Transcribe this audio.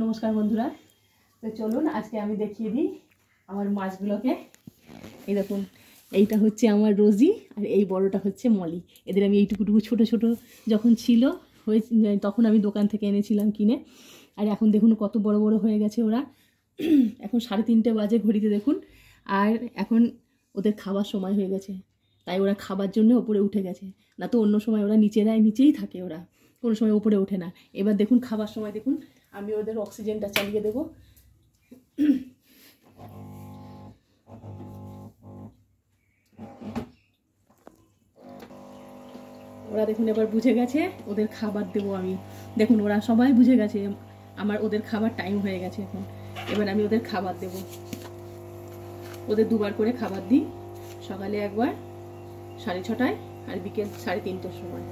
নমস্কার বন্ধুরা, তো চলুন আজকে আমি দেখিয়ে দিই আমার মাছগুলোকে। এই দেখুন, এইটা হচ্ছে আমার রোজি আর এই বড়টা হচ্ছে মলি। এদের আমি এইটুকুটুকু ছোটো ছোটো যখন ছিল তখন আমি দোকান থেকে এনেছিলাম কিনে। আর এখন দেখুন কত বড় বড় হয়ে গেছে ওরা। এখন 3:30 বাজে ঘড়িতে দেখুন। আর এখন ওদের খাবার সময় হয়ে গেছে, তাই ওরা খাবার জন্য ওপরে উঠে গেছে। না তো অন্য সময় ওরা নিচেই থাকে, ওরা কোনো সময় উপরে ওঠে না। এবার দেখুন খাবার সময় দেখুন আমি ওদের অক্সিজেনটা চালিয়ে দেব। ওরা দেখুন এবার বুঝে গেছে ওদের খাবার দেবো আমি। দেখুন ওরা সবাই বুঝে গেছে ওদের খাবার টাইম হয়ে গেছে এখন। এবার আমি ওদের খাবার দেব। ওদের 2বার করে খাবার দিই, সকালে একবার 6:30 আর বিকেল 3:30টার সময়।